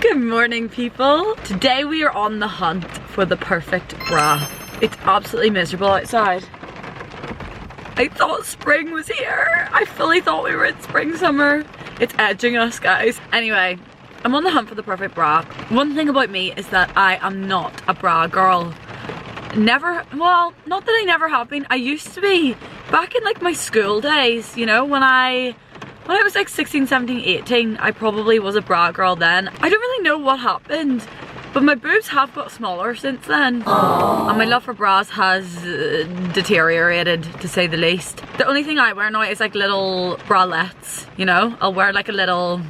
Good morning, people. Today we are on the hunt for the perfect bra. It's absolutely miserable outside. I thought spring was here. I fully thought we were in spring summer. It's edging us, guys. Anyway, I'm on the hunt for the perfect bra. One thing about me is that I am not a bra girl. Never, well, not that I never have been. I used to be back in like my school days, you know, when I was like 16, 17, 18, I probably was a bra girl then. I don't really know what happened, but my boobs have got smaller since then. Aww. And my love for bras has deteriorated, to say the least. The only thing I wear now is like little bralettes, you know? I'll wear like a little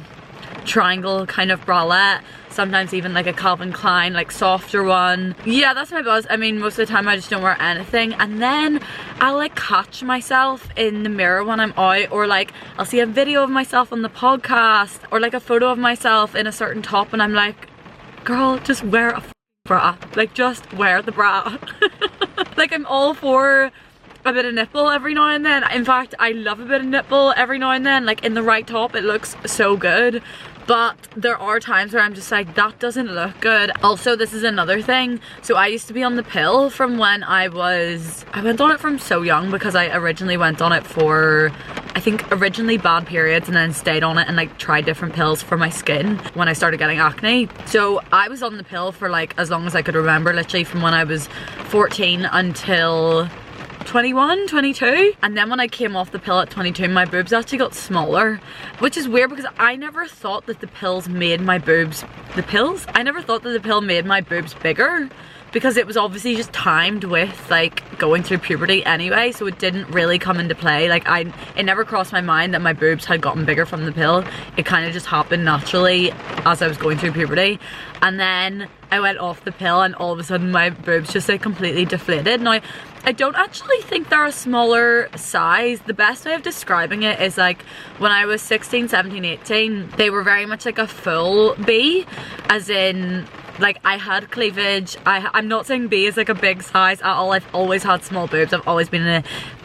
triangle kind of bralette. Sometimes even like a Calvin Klein, like softer one. Yeah, that's my buzz. I mean, most of the time I just don't wear anything. And then I'll like catch myself in the mirror when I'm out, or like I'll see a video of myself on the podcast, or like a photo of myself in a certain top, and I'm like, girl, just wear a bra. Like, just wear the bra. Like, I'm all for a bit of nipple every now and then. In fact, I love a bit of nipple every now and then. Like, in the right top, it looks so good. But there are times where I'm just like, that doesn't look good. Also, this is another thing. So I used to be on the pill from when I went on it from so young, because I originally went on it for, I think originally bad periods, and then stayed on it and like tried different pills for my skin when I started getting acne. So I was on the pill for like as long as I could remember, literally from when I was 14 until 21, 22. And then when I came off the pill at 22, my boobs actually got smaller, which is weird because I never thought that the pills made my boobs, I never thought that the pill made my boobs bigger, because it was obviously just timed with like going through puberty anyway, so it didn't really come into play. Like, it never crossed my mind that my boobs had gotten bigger from the pill. It kind of just happened naturally as I was going through puberty. And then I went off the pill and all of a sudden my boobs just like completely deflated. Now, I don't actually think they're a smaller size. The best way of describing it is like when I was 16, 17, 18, they were very much like a full B, as in like I had cleavage. I'm not saying B is like a big size at all. I've always had small boobs. I've always been a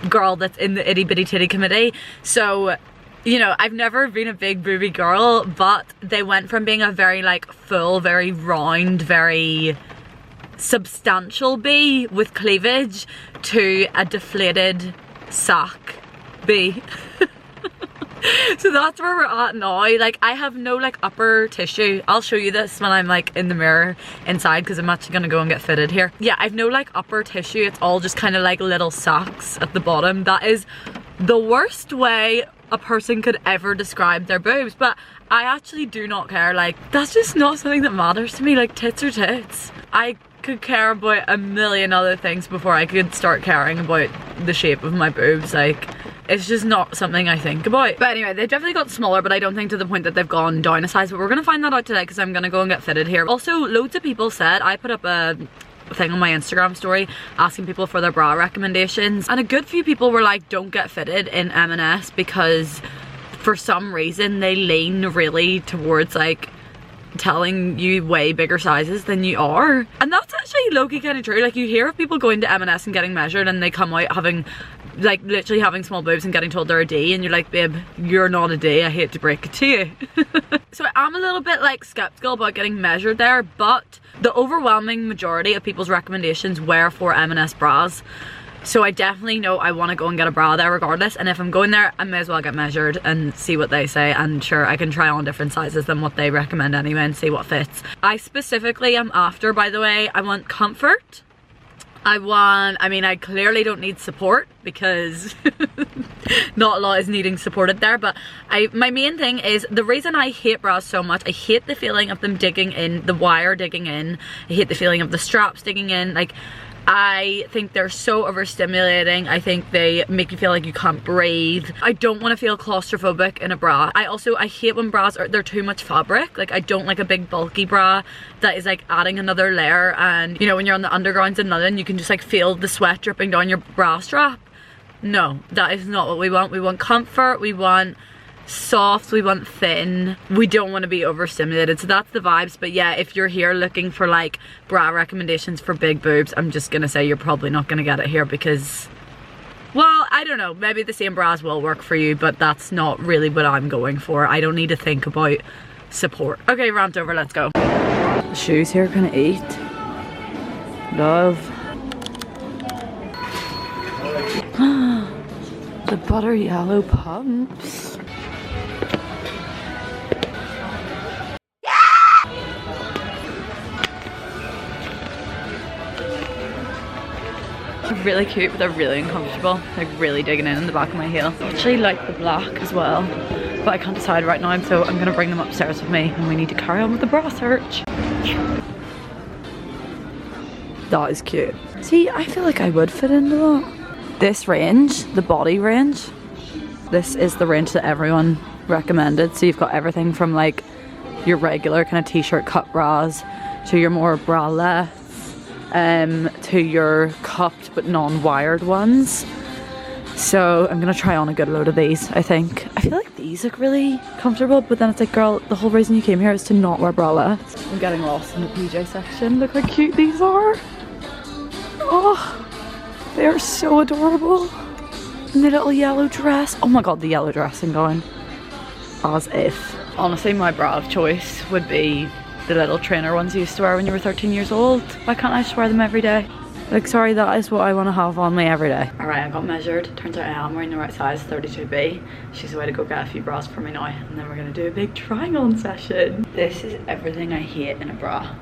girl that's in the itty bitty titty committee. So, you know, I've never been a big booby girl, but they went from being a very like full, very round, very substantial B with cleavage to a deflated sack B. So that's where we're at now. Like, I have no like upper tissue. I'll show you this when I'm like in the mirror inside, because I'm actually gonna go and get fitted here. Yeah, I've no like upper tissue. It's all just kind of like little sacks at the bottom. That is the worst way a person could ever describe their boobs, but I actually do not care. Like, that's just not something that matters to me. Like, tits are tits. I could care about a million other things before I could start caring about the shape of my boobs. Like, it's just not something I think about. But anyway, they've definitely got smaller, but I don't think to the point that they've gone down a size. But we're gonna find that out today, because I'm gonna go and get fitted here. Also, loads of people said, I put up a thing on my Instagram story asking people for their bra recommendations, and a good few people were like, don't get fitted in M&S, because for some reason they lean really towards like telling you way bigger sizes than you are. And that's actually low-key kind of true. Like, you hear of people going to M&S and getting measured, and they come out having like literally having small boobs and getting told they're a D, and you're like, babe, you're not a D, I hate to break it to you. So I'm a little bit like skeptical about getting measured there, but the overwhelming majority of people's recommendations were for M&S bras. So I definitely know I want to go and get a bra there regardless, and if I'm going there, I may as well get measured and see what they say, and sure, I can try on different sizes than what they recommend anyway and see what fits. I specifically am after, by the way, I want comfort. I mean, I clearly don't need support, because not a lot is needing supported there, but my main thing is, the reason I hate bras so much, I hate the feeling of them digging in, the wire digging in, I hate the feeling of the straps digging in. Like, I think they're so overstimulating. I think they make you feel like you can't breathe. I don't want to feel claustrophobic in a bra. I hate when bras they're too much fabric. Like, I don't like a big bulky bra that is like adding another layer, and you know, when you're on the undergrounds in London, you can just like feel the sweat dripping down your bra strap. No, that is not what we want. We want comfort, we want soft, we want thin, we don't want to be overstimulated. So that's the vibes. But yeah, if you're here looking for like bra recommendations for big boobs, I'm just gonna say you're probably not gonna get it here, because, well, I don't know, maybe the same bras will work for you, but that's not really what I'm going for. I don't need to think about support. Okay, rant over, let's go. The shoes here can I eat. Love. The butter yellow pumps. They're really cute, but they're really uncomfortable. Like really digging in the back of my heel. I actually like the black as well, but I can't decide right now, so I'm gonna bring them upstairs with me and we need to carry on with the bra search. That is cute. See, I feel like I would fit into that. This range, the body range, this is the range that everyone recommended. So you've got everything from like your regular kind of t-shirt cut bras to your more bralettes, to your cupped but non-wired ones. So I'm gonna try on a good load of these, I think. I feel like these look really comfortable, but then it's like, girl, the whole reason you came here is to not wear bralettes. I'm getting lost in the PJ section. Look how cute these are. Oh, they are so adorable. And the little yellow dress. Oh my god, the yellow dressing going. As if. Honestly, my bra of choice would be the little trainer ones you used to wear when you were 13 years old. Why can't I just wear them every day? Like, sorry, that is what I want to have on me every day. Alright, I got measured. Turns out I am wearing the right size, 32B. She's away to go get a few bras for me now, and then we're going to do a big trying on session. This is everything I hate in a bra.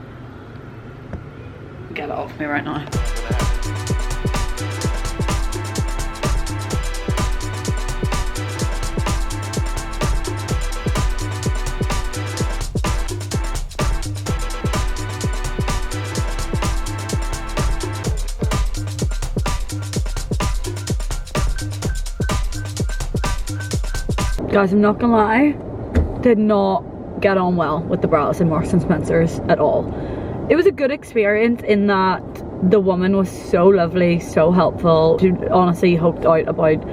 Get it off me right now. Guys, I'm not gonna lie, did not get on well with the braless in Marks and Spencer's at all. It was a good experience in that the woman was so lovely, so helpful. She honestly hooked out about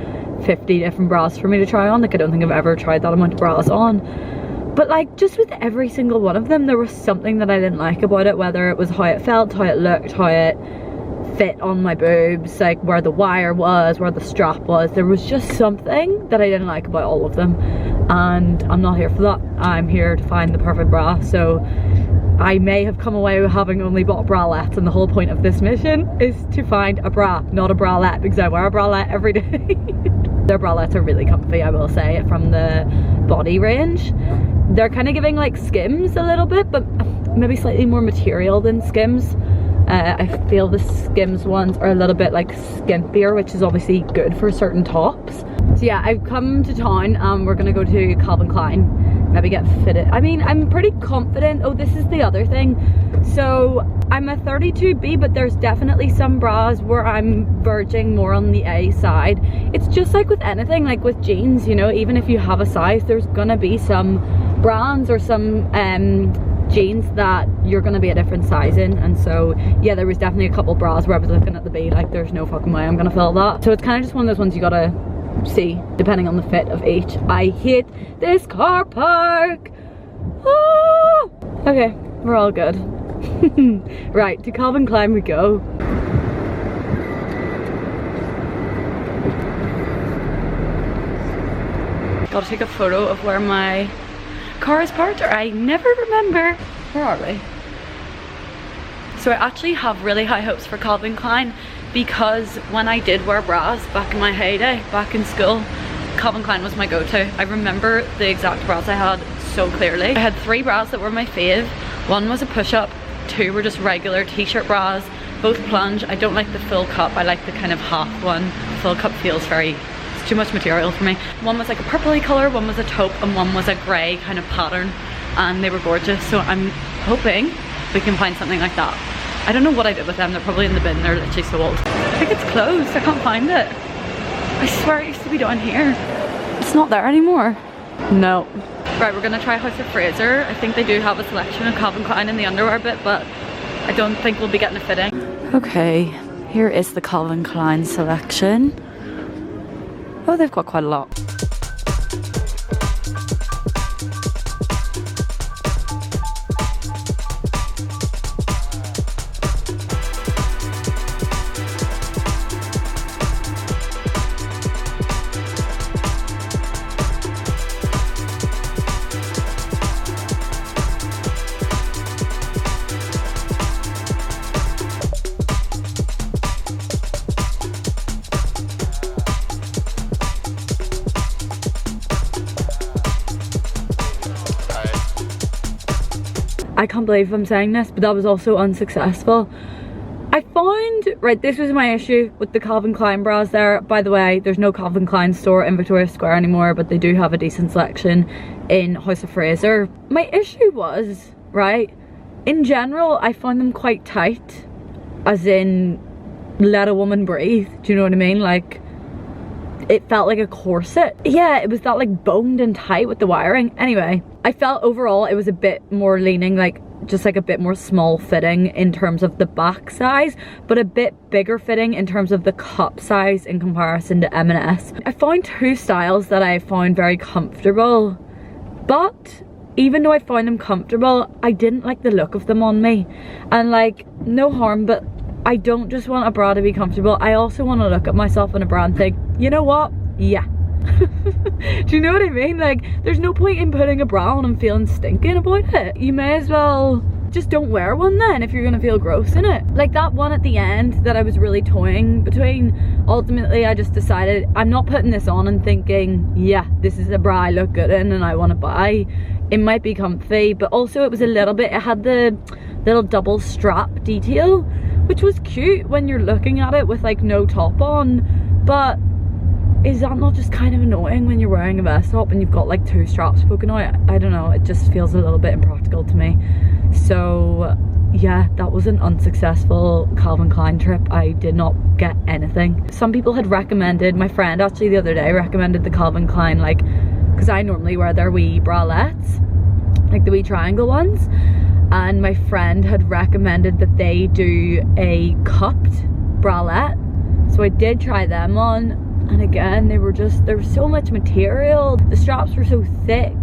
50 different bras for me to try on. Like, I don't think I've ever tried that amount of braless on. But like, just with every single one of them, there was something that I didn't like about it, whether it was how it felt, how it looked, how it fit on my boobs, like where the wire was, where the strap was. There was just something that I didn't like about all of them, and I'm not here for that. I'm here to find the perfect bra. So I may have come away with having only bought bralettes, and the whole point of this mission is to find a bra, not a bralette, because I wear a bralette every day. Their bralettes are really comfy, I will say, from the body range. They're kind of giving like Skims a little bit, but maybe slightly more material than Skims. I feel the Skims ones are a little bit like skimpier, which is obviously good for certain tops. So yeah, I've come to town. We're gonna go to Calvin Klein, maybe get fitted. I mean, I'm pretty confident. Oh, this is the other thing. So I'm a 32B, but there's definitely some bras where I'm verging more on the A side. It's just like with anything, like with jeans, you know, even if you have a size, there's gonna be some brands or some jeans that you're gonna be a different size in. And so yeah, there was definitely a couple bras where I was looking at the B like, there's no fucking way I'm gonna fill that. So it's kind of just one of those ones you gotta see depending on the fit of each. I hate this car park. Ah! Okay, we're all good. Right, to Calvin Klein we go. Gotta take a photo of where my car is parked, or I never remember. Where are we? So I actually have really high hopes for Calvin Klein, because when I did wear bras back in my heyday, back in school, Calvin Klein was my go-to. I remember the exact bras I had so clearly. I had 3 bras that were my fave. One was a push-up, 2 were just regular t-shirt bras, both plunge. I don't like the full cup, I like the kind of half one. Full cup feels very, it's too much material for me. One was like a purpley colour, one was a taupe, and one was a grey kind of pattern, and they were gorgeous. So I'm hoping we can find something like that. I don't know what I did with them, they're probably in the bin, they're literally so old. I think it's closed, I can't find it. I swear it used to be down here. It's not there anymore. No. Right, we're gonna try House of Fraser. I think they do have a selection of Calvin Klein in the underwear bit, but I don't think we'll be getting a fitting. Okay, here is the Calvin Klein selection. Oh, they've got quite a lot. I can't believe I'm saying this, but that was also unsuccessful. I found, right, this was my issue with the Calvin Klein bras there. By the way, there's no Calvin Klein store in Victoria Square anymore, but they do have a decent selection in House of Fraser. My issue was, right, in general, I found them quite tight, as in, let a woman breathe. Do you know what I mean? Like, it felt like a corset. Yeah, it was that like boned and tight with the wiring. Anyway, I felt overall it was a bit more leaning, like just like a bit more small fitting in terms of the back size, but a bit bigger fitting in terms of the cup size in comparison to M&S. I found two styles that I found very comfortable, but even though I found them comfortable, I didn't like the look of them on me. And like, no harm, but I don't just want a bra to be comfortable. I also want to look at myself in a bra and think, you know what? Yeah. Do you know what I mean? Like, there's no point in putting a bra on and feeling stinking about it. You may as well just don't wear one then if you're gonna feel gross in it. Like that one at the end that I was really toying between, ultimately I just decided I'm not putting this on and thinking, yeah, this is a bra I look good in and I want to buy. It might be comfy, but also it was a little bit, it had the little double strap detail, which was cute when you're looking at it with like no top on, but is that not just kind of annoying when you're wearing a vest top and you've got like two straps poking out? I don't know, it just feels a little bit impractical to me. So yeah, that was an unsuccessful Calvin Klein trip. I did not get anything. Some people had recommended, my friend actually the other day recommended the Calvin Klein, like, because I normally wear their wee bralettes, like the wee triangle ones, and my friend had recommended that they do a cupped bralette. So I did try them on, and again, they were just, there was so much material. The straps were so thick,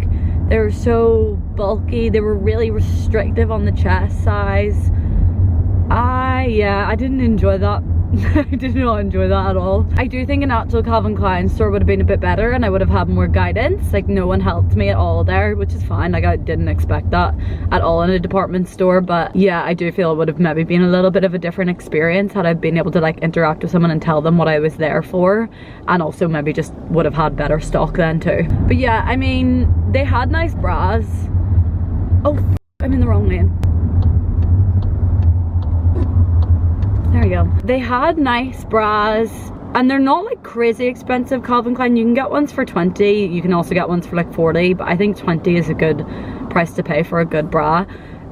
they were so bulky, they were really restrictive on the chest size. Yeah, I didn't enjoy that. I did not enjoy that at all. I do think an actual Calvin Klein store would have been a bit better and I would have had more guidance. Like, no one helped me at all there, which is fine. Like, I didn't expect that at all in a department store, but yeah, I do feel it would have maybe been a little bit of a different experience had I been able to like interact with someone and tell them what I was there for, and also maybe just would have had better stock then too. But yeah, I mean, they had nice bras. Oh, I'm in the wrong lane. There you go. They had nice bras and they're not like crazy expensive. Calvin Klein, you can get ones for 20, you can also get ones for like 40, but I think 20 is a good price to pay for a good bra.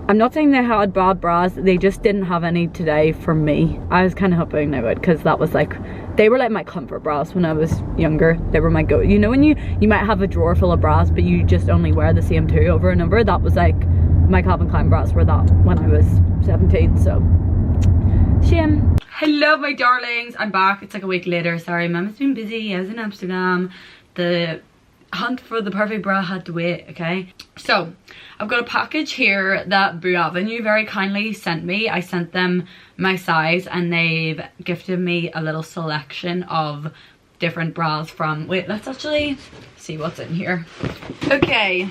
I'm not saying they had bad bras, they just didn't have any today for me. I was kind of hoping they would, because that was like, they were like my comfort bras when I was younger. They were my go, you know, when you might have a drawer full of bras but you just only wear the same two over and over. That was like, my Calvin Klein bras were that when I was 17, so shame. Hello my darlings, I'm back. It's like a week later. Sorry, mum has been busy. I was in Amsterdam. The hunt for the perfect bra had to wait, okay? So I've got a package here that Boux Avenue very kindly sent me. I sent them my size and they've gifted me a little selection of different bras from, wait, let's actually see what's in here. Okay,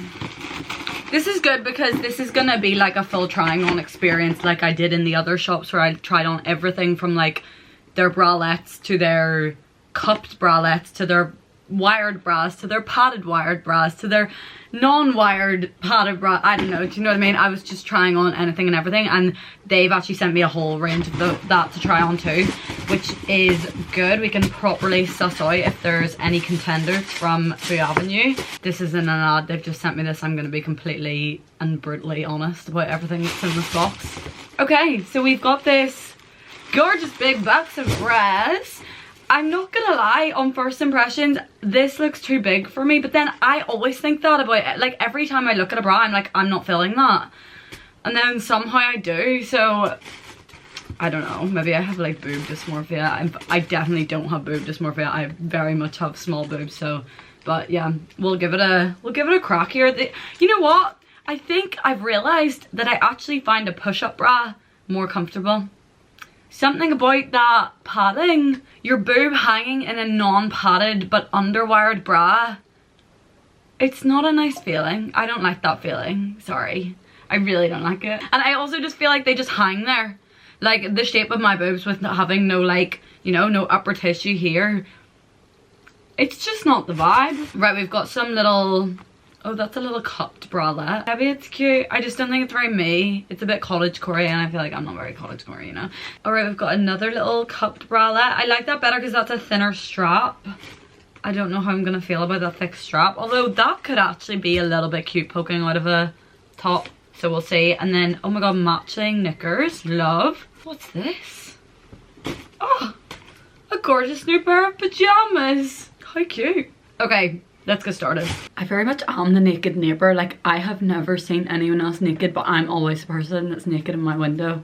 this is good because this is gonna be like a full trying on experience like I did in the other shops where I tried on everything from like their bralettes to their cupped bralettes to their wired bras to their padded wired bras to their non-wired padded bra. I don't know, do you know what I mean? I was just trying on anything and everything, and they've actually sent me a whole range of that to try on too, which is good. We can properly suss out if there's any contenders from Boux Avenue. This isn't an ad, they've just sent me this. I'm going to be completely and brutally honest about everything that's in this box. Okay, so we've got this gorgeous big box of bras. I'm not gonna lie, on first impressions, this looks too big for me, but then I always think that about it. Like, every time I look at a bra, I'm like, I'm not feeling that. And then somehow I do, so I don't know, maybe I have like boob dysmorphia. I definitely don't have boob dysmorphia. I very much have small boobs, so, but yeah, we'll give it a crack here. You know what? I think I've realized that I actually find a push-up bra more comfortable. Something about that padding, your boob hanging in a non-padded but underwired bra. It's not a nice feeling. I don't like that feeling, sorry. I really don't like it. And I also just feel like they just hang there. Like the shape of my boobs with having no, like, you know, no upper tissue here. It's just not the vibe. Right, we've got some little Oh, that's a little cupped bralette. Maybe it's cute. I just don't think it's very me. It's a bit cottagecore and I feel like I'm not very cottagecore, you know. Alright, we've got another little cupped bralette. I like that better because that's a thinner strap. I don't know how I'm gonna feel about that thick strap. Although that could actually be a little bit cute poking out of a top. So we'll see. And then, oh my god, matching knickers. Love. What's this? Oh, a gorgeous new pair of pajamas. How cute. Okay. Let's get started. I very much am the naked neighbour. Like, I have never seen anyone else naked, but I'm always the person that's naked in my window.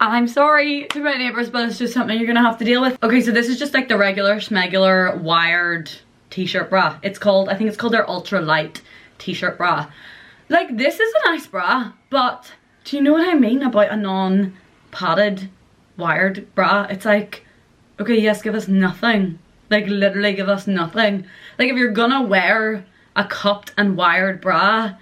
And I'm sorry to my neighbours, but it's just something you're gonna have to deal with. Okay, so this is just like the regular smegular wired t-shirt bra. It's called, I think it's called their ultra light t-shirt bra. Like, this is a nice bra, but do you know what I mean about a non-padded wired bra? It's like, okay, yes, give us nothing. Like, literally give us nothing. Like, if you're gonna wear a cupped and wired bra,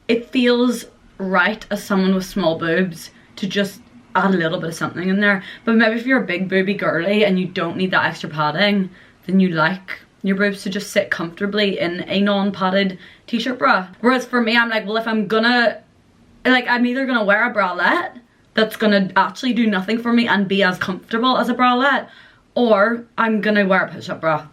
it feels right as someone with small boobs to just add a little bit of something in there. But maybe if you're a big booby girly and you don't need that extra padding, then you like your boobs to just sit comfortably in a non-padded t-shirt bra. Whereas for me, I'm like, well, if I'm gonna, like, I'm either gonna wear a bralette that's gonna actually do nothing for me and be as comfortable as a bralette, or I'm gonna wear a push-up bra.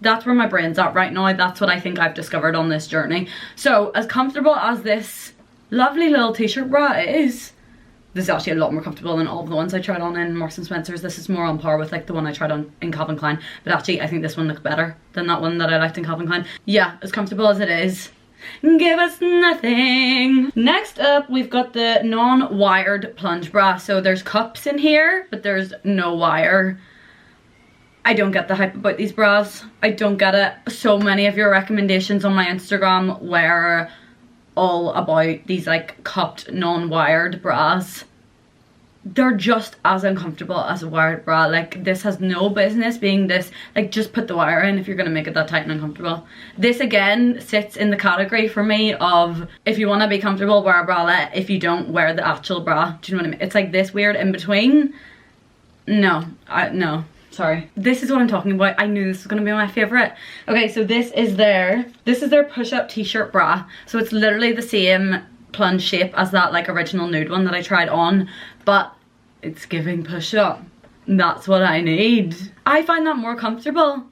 That's where my brain's at right now. That's what I think I've discovered on this journey. So as comfortable as this lovely little t-shirt bra is, this is actually a lot more comfortable than all of the ones I tried on in Marks and Spencer's. This is more on par with like the one I tried on in Calvin Klein. But actually I think this one looks better than that one that I liked in Calvin Klein. Yeah, as comfortable as it is, give us nothing. Next up, we've got the non-wired plunge bra. So there's cups in here, but there's no wire. I don't get the hype about these bras. I don't get it. So many of your recommendations on my Instagram were all about these like cupped non-wired bras. They're just as uncomfortable as a wired bra. Like, this has no business being this. Like, just put the wire in if you're gonna make it that tight and uncomfortable. This again sits in the category for me of, if you want to be comfortable, wear a bralette. If you don't, wear the actual bra. Do you know what I mean? It's like this weird in between. No. Sorry. This is what I'm talking about. I knew this was gonna be my favorite. Okay, so this is their push-up t-shirt bra. So it's literally the same plunge shape as that like original nude one that I tried on, but it's giving push-up. That's what I need. I find that more comfortable.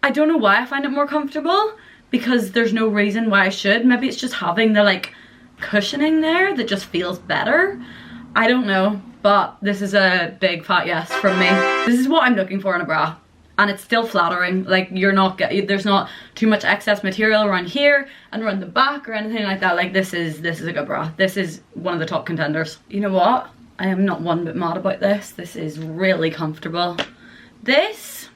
I don't know why I find it more comfortable, because there's no reason why I should. Maybe it's just having the like cushioning there that just feels better. I don't know. But this is a big fat yes from me. This is what I'm looking for in a bra. And it's still flattering. Like, you're not there's not too much excess material around here and around the back or anything like that. Like, this is a good bra. This is one of the top contenders. You know what? I am not one bit mad about this. This is really comfortable. This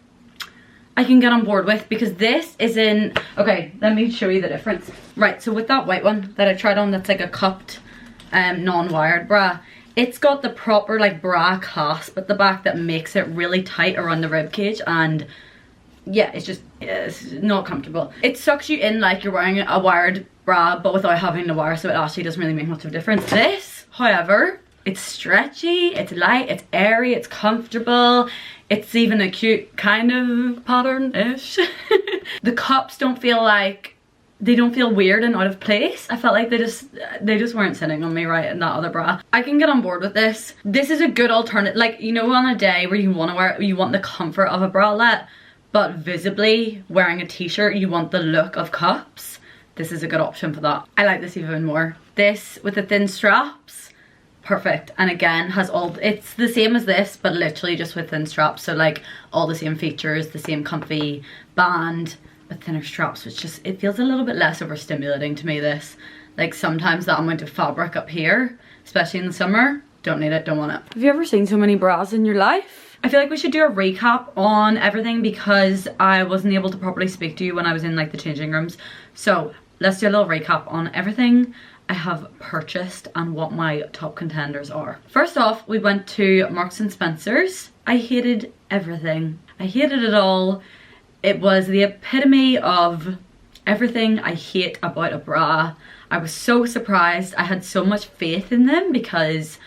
I can get on board with, because this is in, okay, let me show you the difference. Right, so with that white one that I tried on, that's like a cupped non-wired bra, it's got the proper like bra clasp at the back that makes it really tight around the rib cage, and yeah, it's not comfortable. It sucks you in like you're wearing a wired bra but without having the wire, so it actually doesn't really make much of a difference. This, however, it's stretchy, it's light, it's airy, it's comfortable. It's even a cute kind of pattern-ish. The cups don't feel like, they don't feel weird and out of place. I felt like they just weren't sitting on me right in that other bra. I can get on board with this. This is a good alternative. Like, you know, on a day where you want the comfort of a bralette, but visibly wearing a t-shirt, you want the look of cups. This is a good option for that. I like this even more. This with the thin straps, perfect. And again, has all, it's the same as this, but literally just with thin straps. So like all the same features, the same comfy band, with thinner straps, which just, it feels a little bit less overstimulating to me, this. Like, sometimes that amount of fabric up here, especially in the summer, don't need it, don't want it. Have you ever seen so many bras in your life? I feel like we should do a recap on everything, because I wasn't able to properly speak to you when I was in like the changing rooms. So let's do a little recap on everything I have purchased and what my top contenders are. First off, we went to Marks and Spencer's. I hated everything. I hated it all. It was the epitome of everything I hate about a bra. I was so surprised. I had so much faith in them, because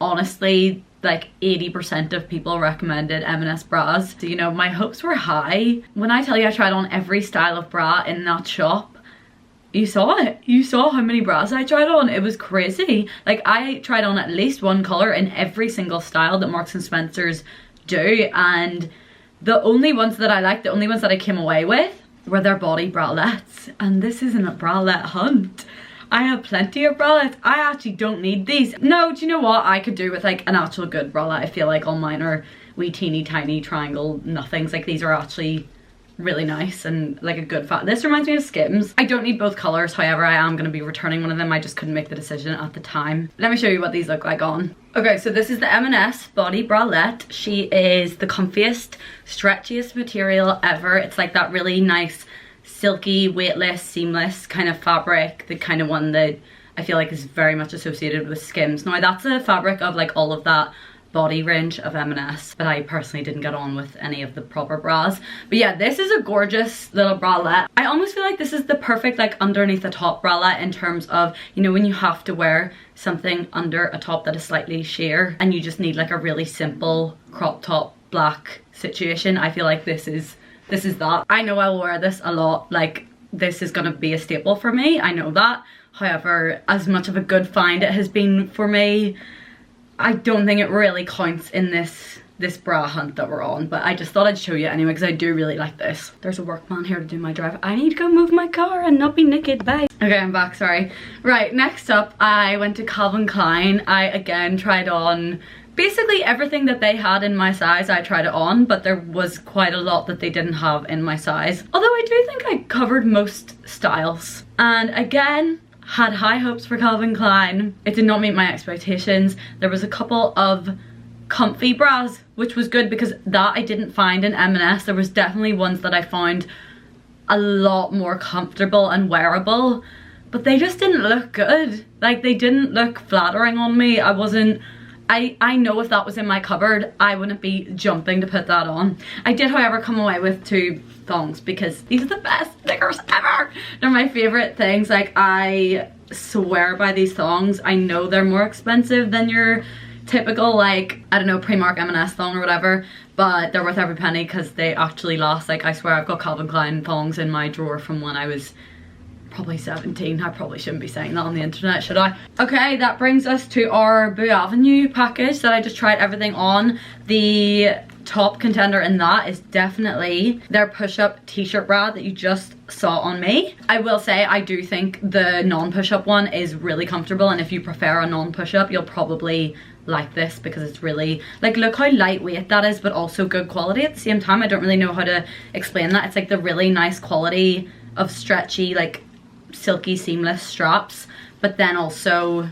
honestly, like 80% of people recommended M&S bras. So, you know, my hopes were high. When I tell you I tried on every style of bra in that shop, you saw it. You saw how many bras I tried on. It was crazy. Like, I tried on at least one colour in every single style that Marks and Spencer's do, and the only ones that I liked, the only ones that I came away with were their body bralettes. And this isn't a bralette hunt. I have plenty of bralettes. I actually don't need these. No, do you know what? I could do with like an actual good bralette. I feel like all mine are wee teeny tiny triangle nothings. Like, these are actually really nice and like a good fat. This reminds me of Skims. I don't need both colours, however I am going to be returning one of them. I just couldn't make the decision at the time. Let me show you what these look like on. Okay, so this is the M&S body bralette. She is the comfiest, stretchiest material ever. It's like that really nice silky, weightless, seamless kind of fabric, the kind of one that I feel like is very much associated with Skims. Now, that's a fabric of like all of that body range of M&S, but I personally didn't get on with any of the proper bras. But yeah, this is a gorgeous little bralette. I almost feel like this is the perfect like underneath the top bralette in terms of, you know, when you have to wear something under a top that is slightly sheer and you just need like a really simple crop top black situation. I feel like this is that. I know I will wear this a lot. Like, this is gonna be a staple for me. I know that. However, as much of a good find it has been for me, I don't think it really counts in this bra hunt that we're on, but I just thought I'd show you anyway because I do really like this. There's a workman here to do my drive. I need to go move my car and not be naked. Bye. Okay, I'm back, sorry. Right, next up, I went to Calvin Klein. I again tried on basically everything that they had in my size. I tried it on, but there was quite a lot that they didn't have in my size. Although I do think I covered most styles. And again, had high hopes for Calvin Klein. It did not meet my expectations. There was a couple of comfy bras, which was good because that I didn't find in M&S. There was definitely ones that I found a lot more comfortable and wearable, but they just didn't look good. Like, they didn't look flattering on me. I know if that was in my cupboard, I wouldn't be jumping to put that on. I did, however, come away with 2 thongs because these are the best knickers ever. They're my favorite things. Like, I swear by these thongs. I know they're more expensive than your typical, like, I don't know, Primark M&S thong or whatever, but they're worth every penny because they actually last. Like, I swear I've got Calvin Klein thongs in my drawer from when I was probably 17. I probably shouldn't be saying that on the internet, should I? Okay, that brings us to our Boux Avenue package that I just tried everything on. The top contender in that is definitely their push-up t-shirt bra that you just saw on me. I will say I do think the non-push-up one is really comfortable, and if you prefer a non-push-up, you'll probably like this because it's really, like, look how lightweight that is, but also good quality at the same time. I don't really know how to explain that. It's like the really nice quality of stretchy, like, silky seamless straps, but then also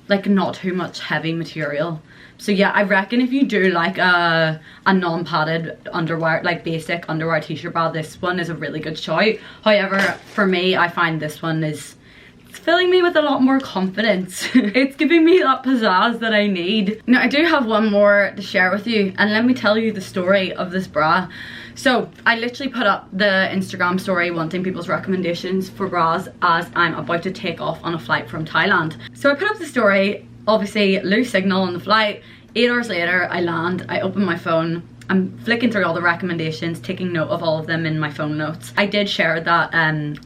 like not too much heavy material. So yeah, I reckon if you do like a non-padded underwear, like basic underwear t-shirt bra, this one is a really good choice. However, for me, I find this one is, it's filling me with a lot more confidence. It's giving me that pizzazz that I need. Now, I do have one more to share with you, and let me tell you the story of this bra. So I literally put up the Instagram story wanting people's recommendations for bras as I'm about to take off on a flight from Thailand. So I put up the story, obviously loose signal on the flight. 8 hours later, I land, I open my phone, I'm flicking through all the recommendations, taking note of all of them in my phone notes. I did share that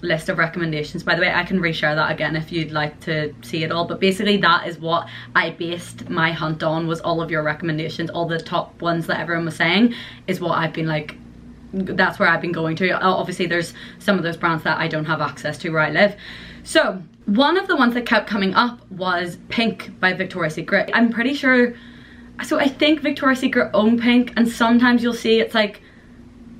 list of recommendations. By the way, I can reshare that again if you'd like to see it all. But basically that is what I based my hunt on, was all of your recommendations. All the top ones that everyone was saying is what I've been like, that's where I've been going to. Obviously there's some of those brands that I don't have access to where I live. So one of the ones that kept coming up was Pink by Victoria's Secret. I'm pretty sure, so I think Victoria's Secret own Pink, and sometimes you'll see it's like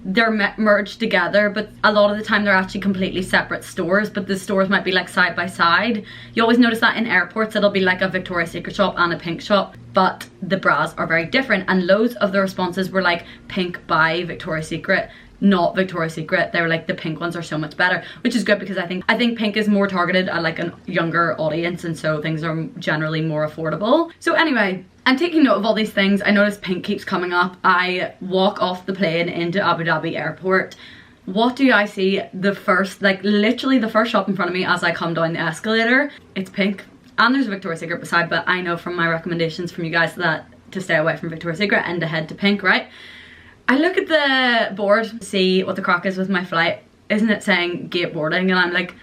they're merged together, but a lot of the time they're actually completely separate stores, but the stores might be like side by side. You always notice that in airports, it'll be like a Victoria's Secret shop and a Pink shop, but the bras are very different, and loads of the responses were like Pink by Victoria's Secret, not Victoria's Secret. They were like, the Pink ones are so much better, which is good because I think Pink is more targeted at like a younger audience, and so things are generally more affordable. So anyway, I'm taking note of all these things. I notice Pink keeps coming up. I walk off the plane into Abu Dhabi airport. What do I see? The first, like literally the first shop in front of me as I come down the escalator, it's Pink. And there's a Victoria's Secret beside, but I know from my recommendations from you guys that to stay away from Victoria's Secret and to head to Pink, right? I look at the board to see what the crack is with my flight. Isn't it saying gate boarding? And I'm like,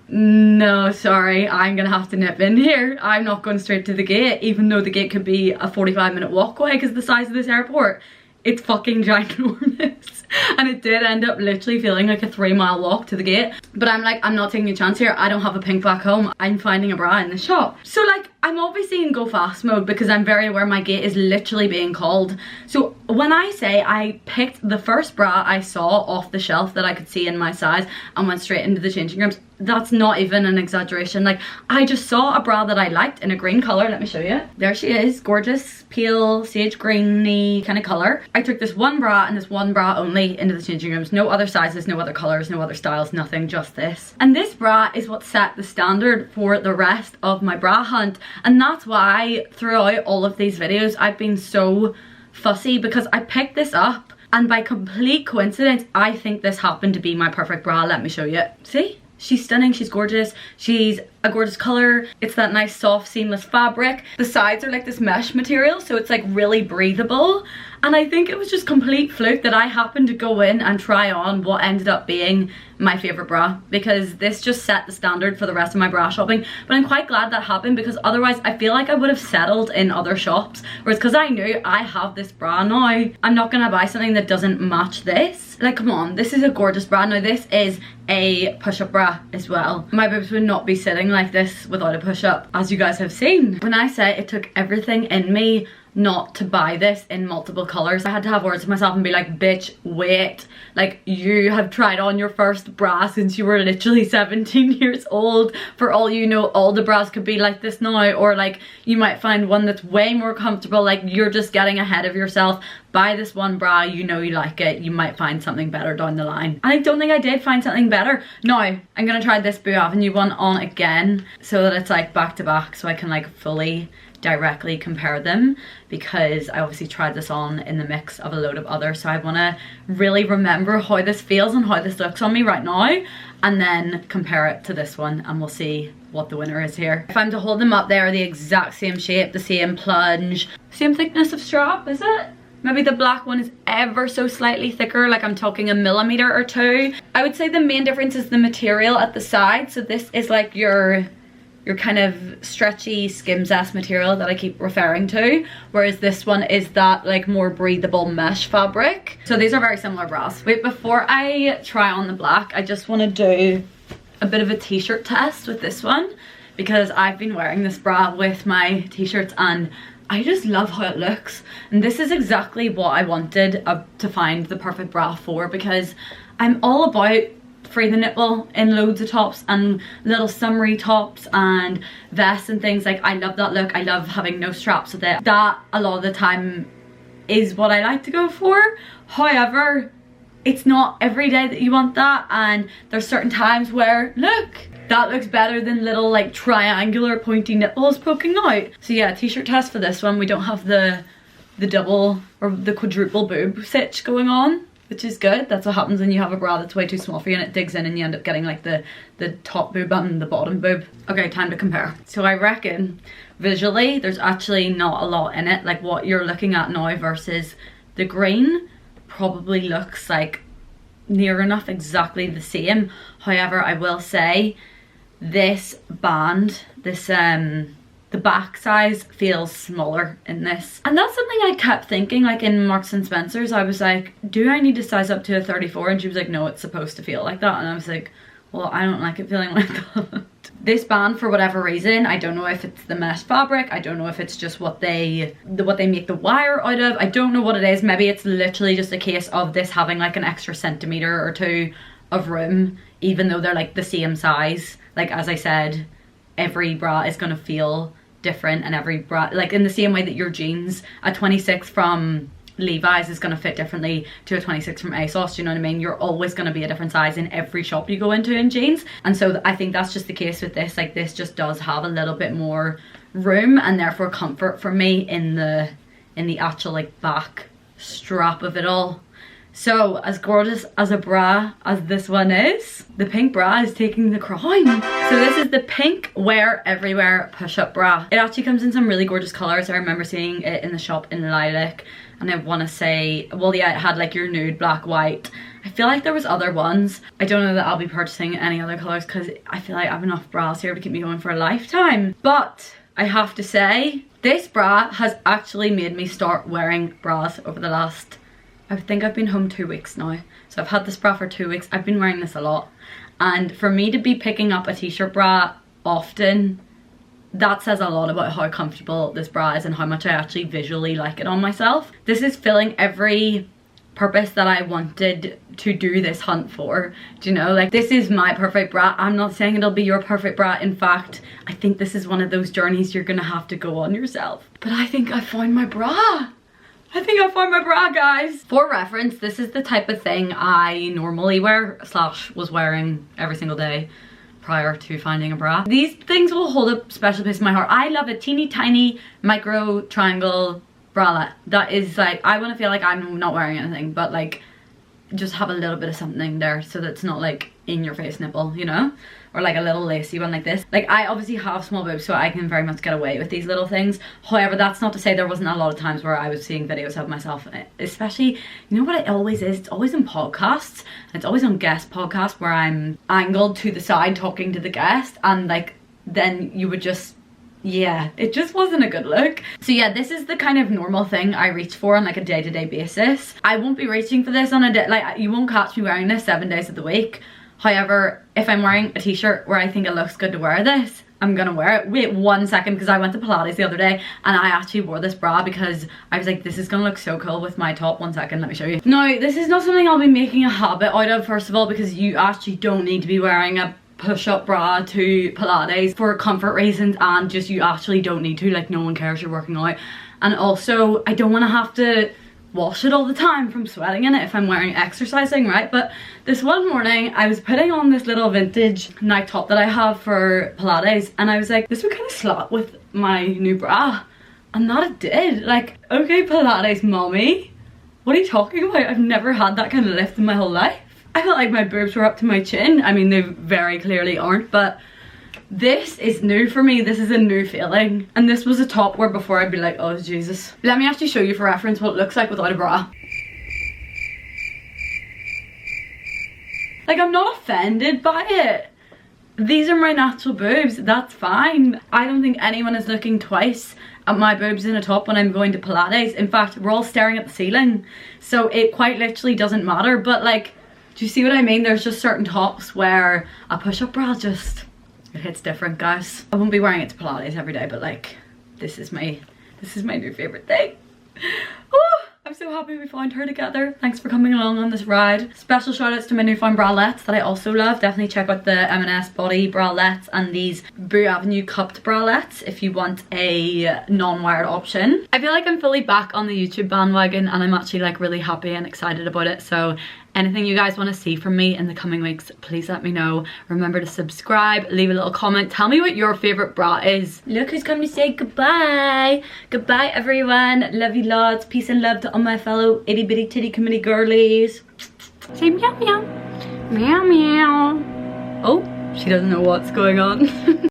No, sorry, I'm gonna have to nip in here. I'm not going straight to the gate, even though the gate could be a 45-minute walkway because the size of this airport. It's fucking ginormous. And it did end up literally feeling like a 3-mile walk to the gate. But I'm like, I'm not taking a chance here. I don't have a pink back home. I'm finding a bra in the shop. So like, I'm obviously in go fast mode because I'm very aware my gate is literally being called. So when I say I picked the first bra I saw off the shelf that I could see in my size and went straight into the changing rooms, that's not even an exaggeration. Like, I just saw a bra that I liked in a green color. Let me show you. There she is, gorgeous, pale, sage greeny kind of color. I took this one bra and this one bra only into the changing rooms. No other sizes, no other colors, no other styles, nothing, just this. And this bra is what set the standard for the rest of my bra hunt. And that's why throughout all of these videos, I've been so fussy because I picked this up and by complete coincidence, I think this happened to be my perfect bra. Let me show you. See? She's stunning, she's gorgeous, she's a gorgeous color. It's that nice soft seamless fabric. The sides are like this mesh material, so it's like really breathable. And I think it was just complete fluke that I happened to go in and try on what ended up being my favorite bra, because this just set the standard for the rest of my bra shopping. But I'm quite glad that happened because otherwise I feel like I would have settled in other shops. Whereas because I knew I have this bra now, I'm not gonna buy something that doesn't match this. Like, come on, this is a gorgeous bra. Now this is a push-up bra as well. My boobs would not be sitting like this without a push-up, as you guys have seen. When I say it took everything in me not to buy this in multiple colors, I had to have words with myself and be like, bitch, wait. Like, you have tried on your first bra since you were literally 17 years old. For all you know, all the bras could be like this now, or like you might find one that's way more comfortable. Like, you're just getting ahead of yourself. Buy this one bra, you know you like it, you might find something better down the line. And I don't think I did find something better. Now, I'm gonna try this Boux Avenue one on again so that it's like back to back, so I can like fully directly compare them, because I obviously tried this on in the mix of a load of others, so I want to really remember how this feels and how this looks on me right now, and then compare it to this one, and we'll see what the winner is here. If I'm to hold them up, they are the exact same shape, the same plunge, same thickness of strap, is it? Maybe the black one is ever so slightly thicker, like I'm talking a millimeter or two. I would say the main difference is the material at the side. So this is like your kind of stretchy skims-ass material that I keep referring to, whereas this one is that like more breathable mesh fabric. So these are very similar bras. Wait, before I try on the black, I just want to do a bit of a t-shirt test with this one, because I've been wearing this bra with my t-shirts and I just love how it looks. And this is exactly what I wanted to find the perfect bra for, because I'm all about free the nipple in loads of tops and little summery tops and vests and things. Like, I love that look. I love having no straps with it. That a lot of the time is what I like to go for. However, it's not every day that you want that, and there's certain times where, look, that looks better than little like triangular pointy nipples poking out. So yeah, t-shirt test for this one. We don't have the double or the quadruple boob sitch going on, which is good. That's what happens when you have a bra that's way too small for you and it digs in and you end up getting like the top boob and the bottom boob. Okay, time to compare. So I reckon visually there's actually not a lot in it. Like, what you're looking at now versus the green probably looks like near enough exactly the same. However, I will say this band, this the back size feels smaller in this, and that's something I kept thinking. Like in Marks and Spencer's, I was like, do I need to size up to a 34? And she was like, no, it's supposed to feel like that. And I was like, well, I don't like it feeling like that. This band, for whatever reason, I don't know if it's the mesh fabric, I don't know if it's just what they make the wire out of, I don't know what it is. Maybe it's literally just a case of this having like an extra centimeter or two of room, even though they're like the same size. Like, as I said, every bra is gonna feel different, and every bra, like in the same way that your jeans, a 26 from Levi's is going to fit differently to a 26 from ASOS, do you know what I mean? You're always going to be a different size in every shop you go into in jeans. And so I think that's just the case with this. Like, this just does have a little bit more room and therefore comfort for me in the actual like back strap of it all. So as gorgeous as a bra as this one is, the pink bra is taking the crown. So this is the pink wear everywhere push-up bra. It actually comes in some really gorgeous colors. I remember seeing it in the shop in lilac, and I want to say, well, yeah, it had like your nude, black, white, I feel like there was other ones. I don't know that I'll be purchasing any other colours because I feel like I have enough bras here to keep me going for a lifetime. But I have to say, this bra has actually made me start wearing bras over the last, I think I've been home 2 weeks now. So I've had this bra for 2 weeks. I've been wearing this a lot. And for me to be picking up a t-shirt bra often, that says a lot about how comfortable this bra is and how much I actually visually like it on myself. This is filling every purpose that I wanted to do this hunt for. Do you know, like, this is my perfect bra. I'm not saying it'll be your perfect bra. In fact, I think this is one of those journeys you're gonna have to go on yourself. But I think I found my bra. I think I found my bra, guys. For reference, this is the type of thing I normally wear / was wearing every single day prior to finding a bra. These things will hold a special place in my heart. I love a teeny tiny micro triangle bralette that is like, I want to feel like I'm not wearing anything, but like just have a little bit of something there so that it's not like in your face nipple, you know, or like a little lacy one like this. Like, I obviously have small boobs, so I can very much get away with these little things. However, that's not to say there wasn't a lot of times where I was seeing videos of myself, especially, you know what it always is, it's always in podcasts, it's always on guest podcasts where I'm angled to the side talking to the guest, and like then you would just, yeah, it just wasn't a good look. So yeah, this is the kind of normal thing I reach for on like a day-to-day basis. I won't be reaching for this on a day, like you won't catch me wearing this 7 days of the week. However, if I'm wearing a t-shirt where I think it looks good to wear this, I'm gonna wear it. Wait 1 second, because I went to Pilates the other day and I actually wore this bra because I was like, this is gonna look so cool with my top. 1 second, let me show you. Now, this is not something I'll be making a habit out of, first of all, because you actually don't need to be wearing a push-up bra to Pilates for comfort reasons, and just you actually don't need to, like, no one cares you're working out. And also, I don't want to have to wash it all the time from sweating in it if I'm wearing exercising, right? But this one morning I was putting on this little vintage night top that I have for Pilates, and I was like, this would kind of slap with my new bra, and that it did. Like, okay, Pilates mommy, what are you talking about? I've never had that kind of lift in my whole life. I felt like my boobs were up to my chin. I mean, they very clearly aren't, but this is new for me. This is a new feeling. And this was a top where before I'd be like, oh Jesus. Let me actually show you for reference what it looks like without a bra. Like, I'm not offended by it. These are my natural boobs, that's fine. I don't think anyone is looking twice at my boobs in a top when I'm going to Pilates. In fact, we're all staring at the ceiling. So it quite literally doesn't matter, but like, do you see what I mean? There's just certain tops where a push-up bra just, it hits different, guys. I won't be wearing it to Pilates every day, but like, this is my new favorite thing. Oh, I'm so happy we found her together. Thanks for coming along on this ride. Special shout outs to my newfound bralettes that I also love. Definitely check out the M&S body bralettes and these Boux Avenue cupped bralettes if you want a non-wired option. I feel like I'm fully back on the YouTube bandwagon, and I'm actually like really happy and excited about it. So anything you guys want to see from me in the coming weeks, please let me know. Remember to subscribe, leave a little comment, tell me what your favorite bra is. Look who's come to say goodbye. Goodbye everyone, love you lots, peace and love to all my fellow itty bitty titty committee girlies. Say meow meow, meow meow. Oh, she doesn't know what's going on.